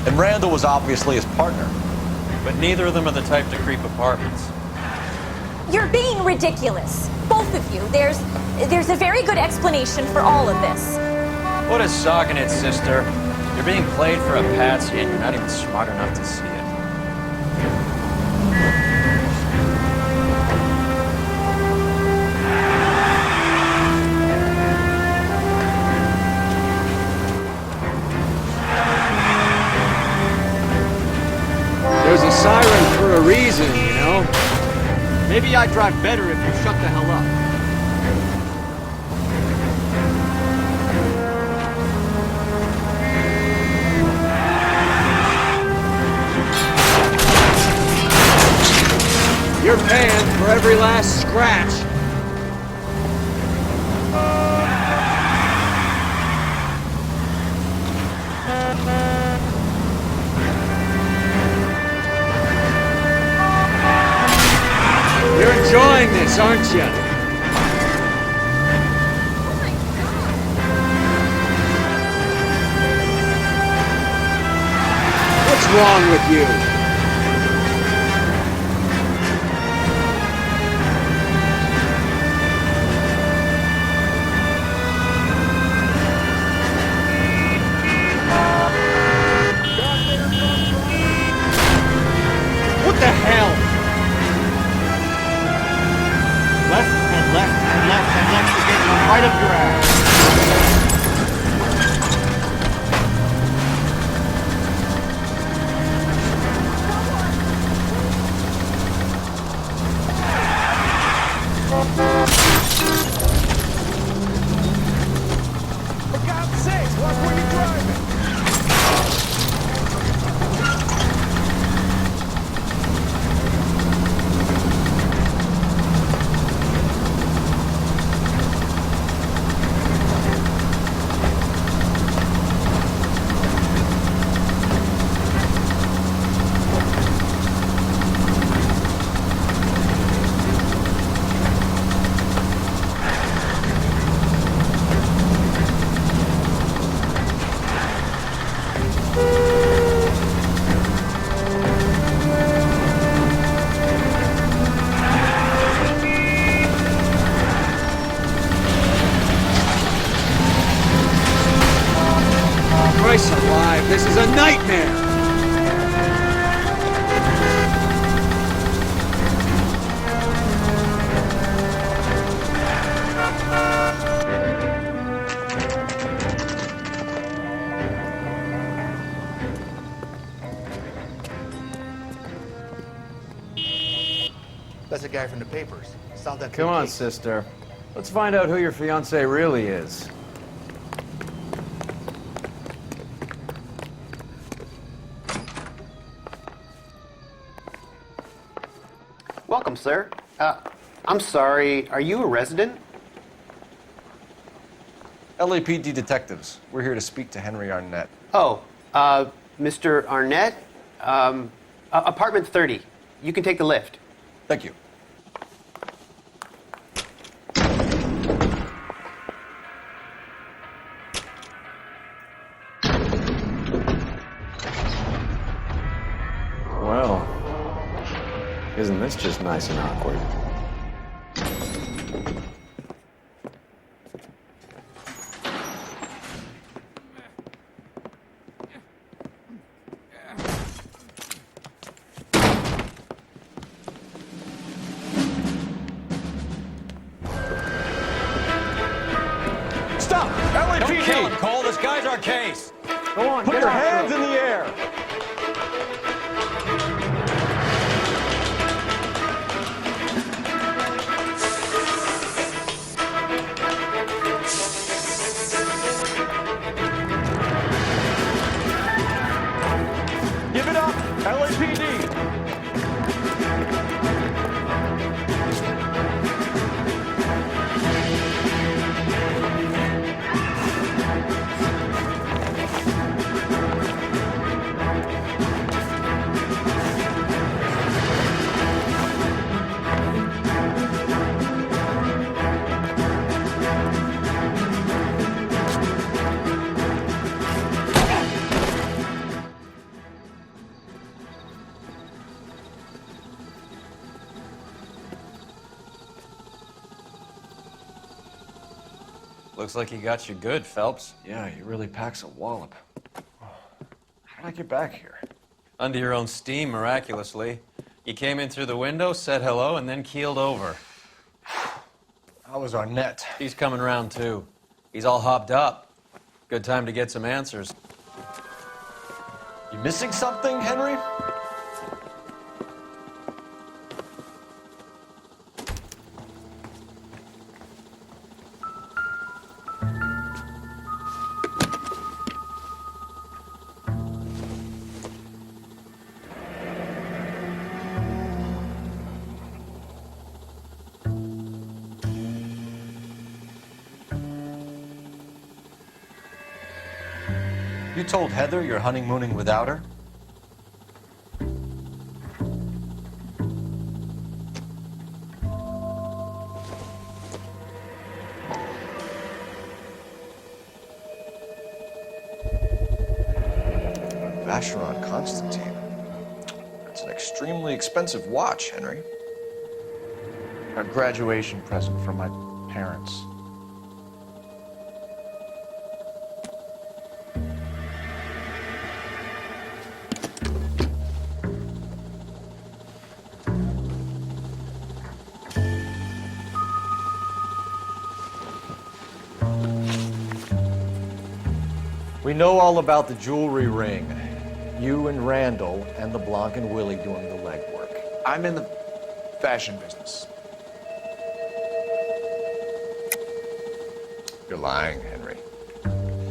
And Randall was obviously his partner. But neither of them are the type to creep apartments. You're being ridiculous. Both of you. There's a very good explanation for all of this. What is sogging it, sister? You're being played for a patsy and you're not even smart enough to see it. There's a siren for a reason, you know? Maybe I'd drive better if you shut the hell up. You're paying for every last scratch. You're enjoying this, aren't you? What's wrong with you? This is a nightmare! That's the guy from the papers. Saw that. Come on, sister. Let's find out who your fiancé really is. Welcome, sir. I'm sorry, are you a resident? LAPD detectives. We're here to speak to Henry Arnett. Oh, Mr. Arnett? Apartment 30. You can take the lift. Thank you. Well, isn't this just nice and awkward? Stop! LAPD! Don't kill him, Cole. This guy's our case. Go on, Put get your after hands him. in the air. Give it up, LAPD. Looks like he got you good, Phelps. Yeah, he really packs a wallop. How did I get back here? Under your own steam, miraculously. You came in through the window, said hello, and then keeled over. How was Arnett? He's coming round, too. He's all hopped up. Good time to get some answers. You missing something, Henry? You told Heather you're honeymooning without her? Vacheron Constantine. That's an extremely expensive watch, Henry. A graduation present from my parents. We know all about the jewelry ring. You and Randall and LeBlanc and Willie doing the legwork. I'm in the fashion business. You're lying, Henry.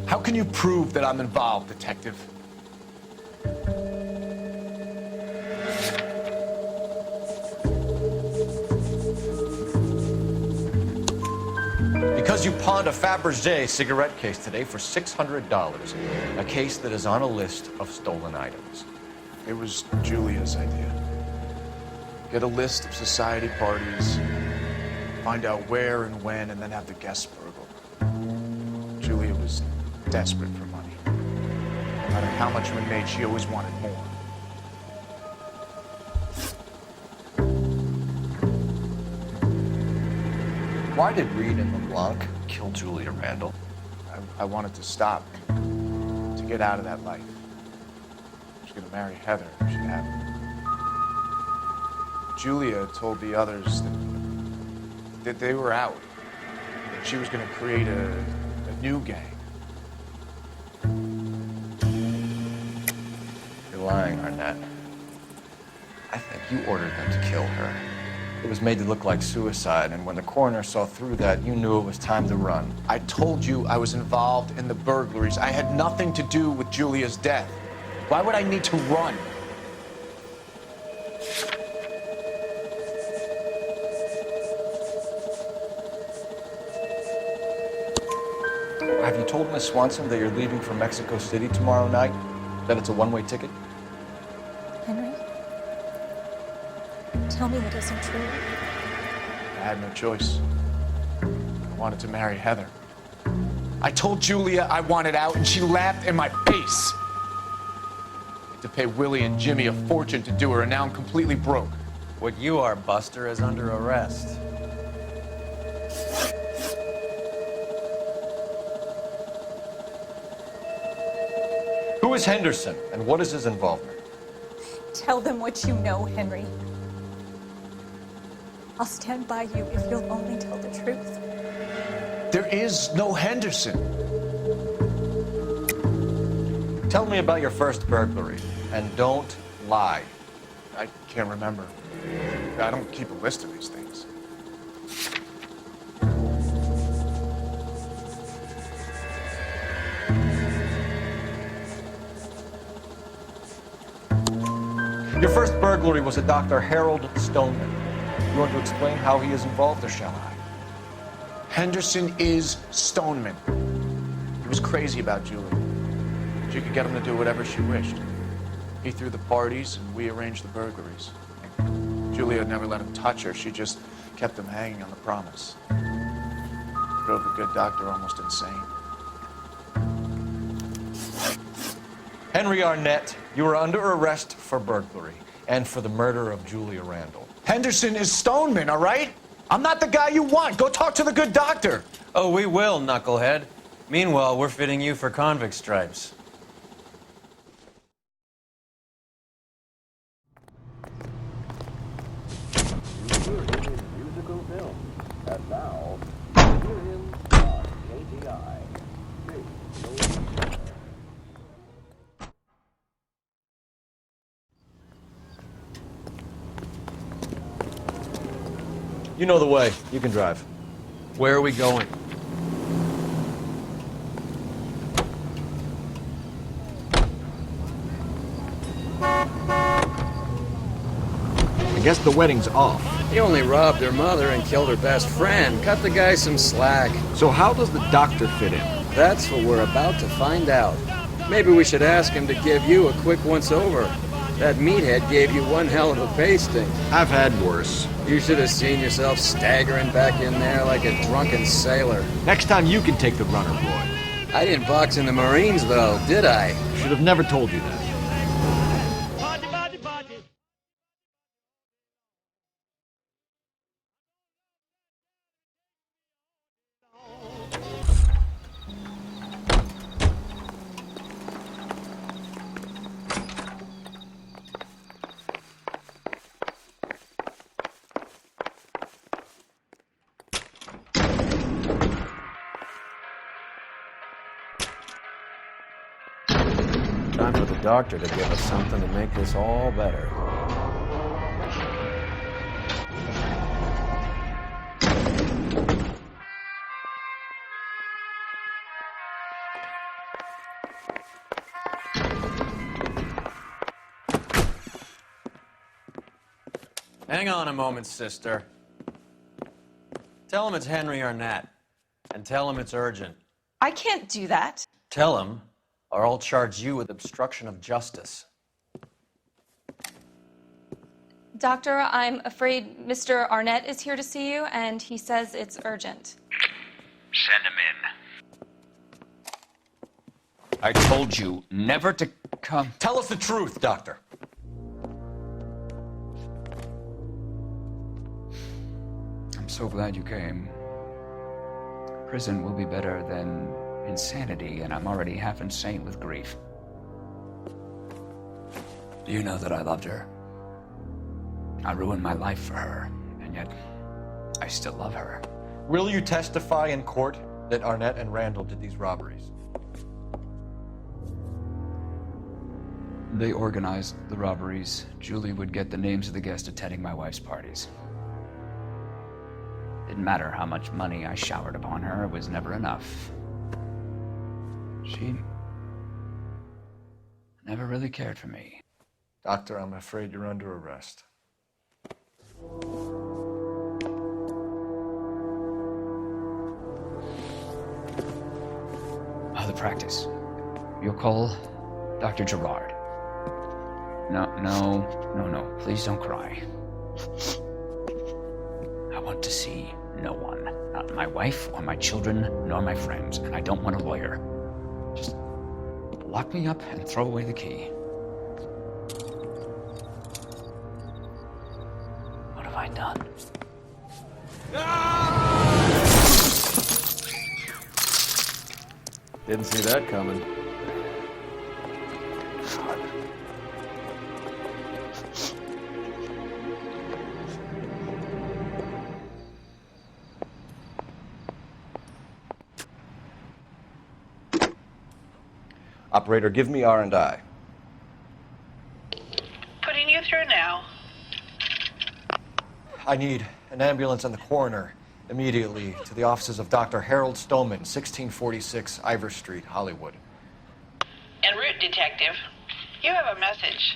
How can you prove that I'm involved, detective? Because you pawned a Fabergé cigarette case today for $600. A case that is on a list of stolen items. It was Julia's idea. Get a list of society parties, find out where and when, and then have the guests burgled. Julia was desperate for money. No matter how much we made, she always wanted more. Why did Reed and LeBlanc kill Julia Randall? I wanted to stop, to get out of that life. was going to marry Heather if she'd have her. Julia told the others that they were out. That she was going to create a new gang. You're lying, Arnett. I think you ordered them to kill her. It was made to look like suicide, and when the coroner saw through that, you knew it was time to run. I told you I was involved in the burglaries. I had nothing to do with Julia's death. Why would I need to run? Have you told Miss Swanson that you're leaving for Mexico City tomorrow night? That it's a one-way ticket? Henry? Tell me that isn't true. I had no choice. I wanted to marry Heather. I told Julia I wanted out, and she laughed in my face. I had to pay Willie and Jimmy a fortune to do her, and now I'm completely broke. What you are, Buster, is under arrest. Who is Henderson, and what is his involvement? Tell them what you know, Henry. I'll stand by you if you'll only tell the truth. There is no Henderson. Tell me about your first burglary, and don't lie. I can't remember. I don't keep a list of these things. Your first burglary was a Dr. Harold Stoneman. You want to explain how he is involved, or shall I? Henderson is Stoneman. He was crazy about Julia. She could get him to do whatever she wished. He threw the parties, and we arranged the burglaries. Julia never let him touch her. She just kept him hanging on the promise. Drove the good doctor almost insane. Henry Arnett, you are under arrest for burglary and for the murder of Julia Randall. Henderson is Stoneman, all right? I'm not the guy you want. Go talk to the good doctor. Oh, we will, knucklehead. Meanwhile, we're fitting you for convict stripes. Musical film. And now, hear him on KTI. You know the way. You can drive. Where are we going? I guess the wedding's off. He only robbed her mother and killed her best friend. Cut the guy some slack. So how does the doctor fit in? That's what we're about to find out. Maybe we should ask him to give you a quick once-over. That meathead gave you one hell of a pasting. I've had worse. You should have seen yourself staggering back in there like a drunken sailor. Next time you can take the runner, boy. I didn't box in the Marines, though, did I? Should have never told you that. Time for the doctor to give us something to make this all better. Hang on a moment, sister. Tell him it's Henry Arnett, and tell him it's urgent. I can't do that. Tell him, or I'll charge you with obstruction of justice. Doctor, I'm afraid Mr. Arnett is here to see you, and he says it's urgent. Send him in. I told you never to come. Tell us the truth, Doctor. I'm so glad you came. Prison will be better than insanity, and I'm already half insane with grief. Do you know that I loved her? I ruined my life for her, and yet I still love her. Will you testify in court that Arnett and Randall did these robberies? They organized the robberies. Julie would get the names of the guests attending my wife's parties. Didn't matter how much money I showered upon her, it was never enough. She never really cared for me. Doctor, I'm afraid you're under arrest. The practice. You'll call Dr. Gerard. No. Please don't cry. I want to see no one. Not my wife or my children, nor my friends. And I don't want a lawyer. Just lock me up and throw away the key. What have I done? Didn't see that coming. Operator, give me R&I. Putting you through now. I need an ambulance and the coroner immediately to the offices of Dr. Harold Stoneman, 1646 Ivor Street, Hollywood. En route, Detective. You have a message.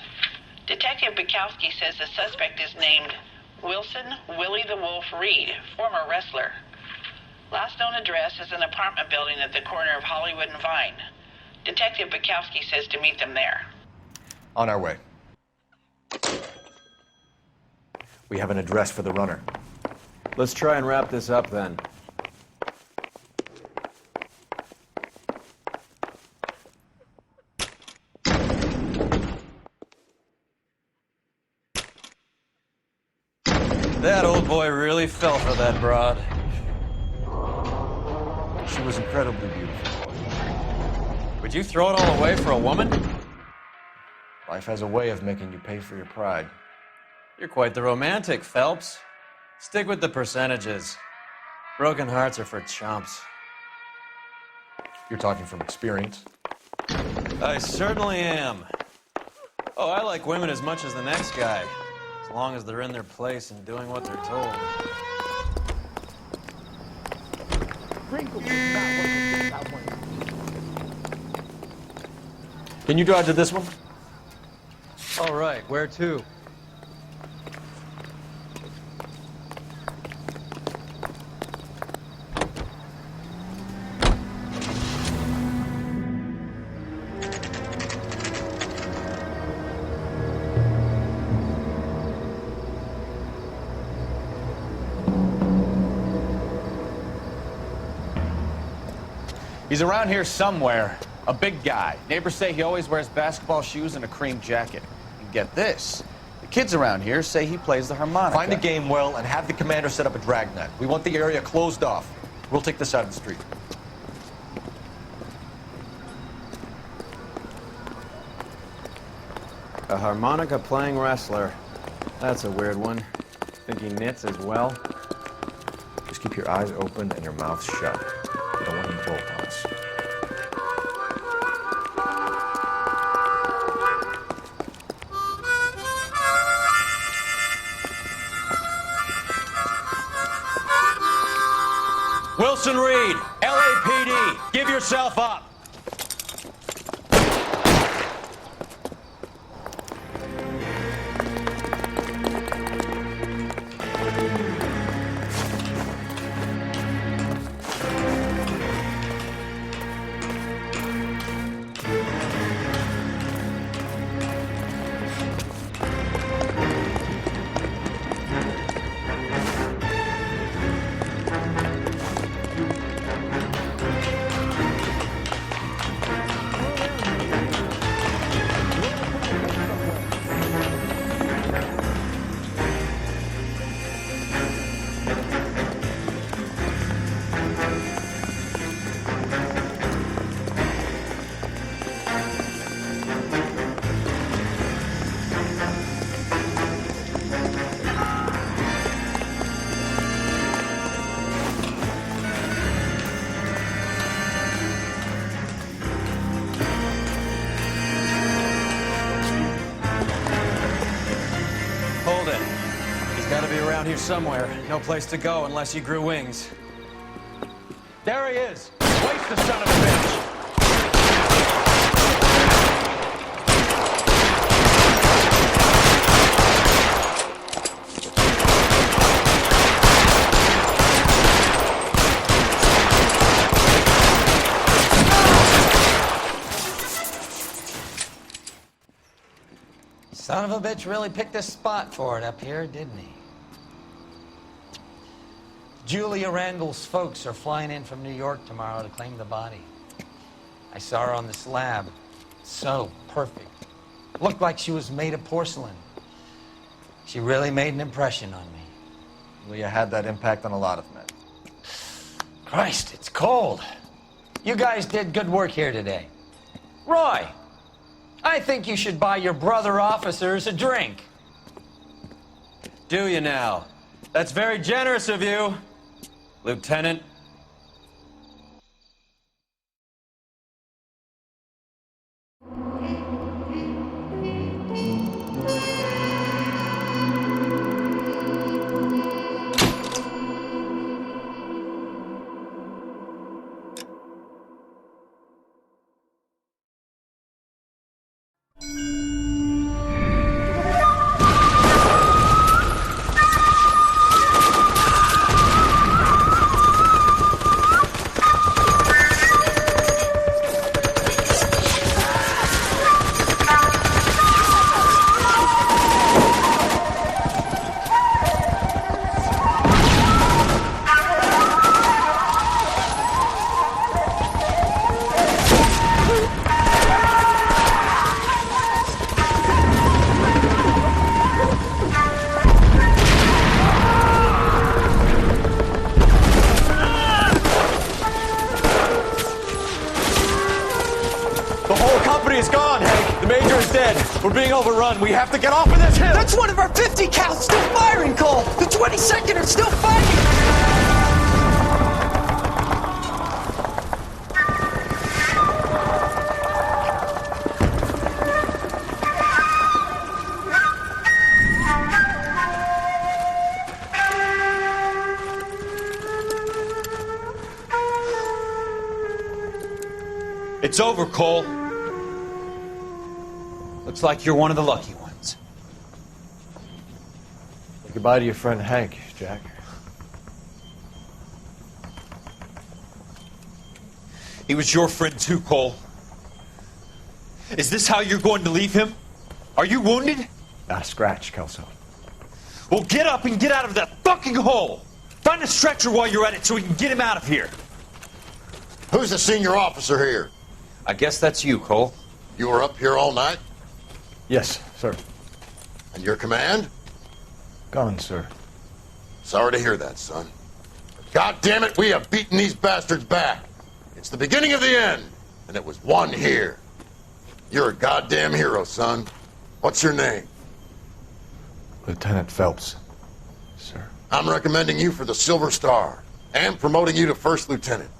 Detective Bukowski says the suspect is named Wilson Willie the Wolf Reed, former wrestler. Last known address is an apartment building at the corner of Hollywood and Vine. Detective Bukowski says to meet them there. On our way. We have an address for the runner. Let's try and wrap this up then. That old boy really fell for that broad. She was incredibly beautiful. Would you throw it all away for a woman? Life has a way of making you pay for your pride. You're quite the romantic, Phelps. Stick with the percentages. Broken hearts are for chumps. You're talking from experience. I certainly am. Oh, I like women as much as the next guy, as long as they're in their place and doing what they're told. Can you drive to this one? All right, where to? He's around here somewhere. A big guy. Neighbors say he always wears basketball shoes and a cream jacket. And get this. The kids around here say he plays the harmonica. Find the game well and have the commander set up a dragnet. We want the area closed off. We'll take this side of the street. A harmonica playing wrestler. That's a weird one. Think he knits as well? Just keep your eyes open and your mouth shut. We don't want him to pull upon us. Wilson Reed, LAPD, give yourself up. He's got to be around here somewhere. No place to go unless he grew wings. There he is. Waste the son of a bitch. Son of a bitch really picked a spot for it up here, didn't he? Julia Randall's folks are flying in from New York tomorrow to claim the body. I saw her on the slab. So perfect. Looked like she was made of porcelain. She really made an impression on me. Leah had that impact on a lot of men. Christ, it's cold. You guys did good work here today. Roy, I think you should buy your brother officers a drink. Do you now? That's very generous of you, Lieutenant. We're being overrun. We have to get off of this hill. That's one of our 50 cals still firing, Cole. The 22nd are still fighting. It's over, Cole. Looks like you're one of the lucky ones. Say goodbye to your friend Hank, Jack. He was your friend too, Cole. Is this how you're going to leave him? Are you wounded? Scratch, Kelso. Well, get up and get out of that fucking hole! Find a stretcher while you're at it so we can get him out of here. Who's the senior officer here? I guess that's you, Cole. You were up here all night? Yes, sir. And your command? Gone, sir. Sorry to hear that, son. God damn it, we have beaten these bastards back. It's the beginning of the end, and it was one here. You're a goddamn hero, son. What's your name? Lieutenant Phelps, sir. I'm recommending you for the Silver Star and promoting you to First Lieutenant.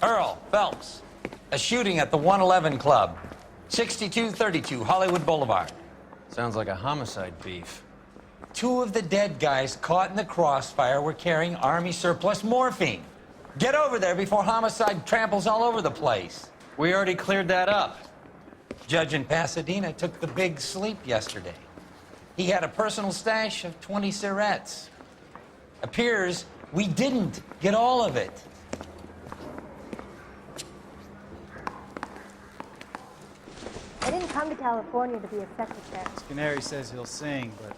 Earl Phelps, a shooting at the 111 Club, 6232 Hollywood Boulevard. Sounds like a homicide beef. 2 of the dead guys caught in the crossfire were carrying Army surplus morphine. Get over there before homicide tramples all over the place. We already cleared that up. Judge in Pasadena took the big sleep yesterday. He had a personal stash of 20 cigarettes. Appears we didn't get all of it. I didn't come to California to be a secretary. Canary says he'll sing, but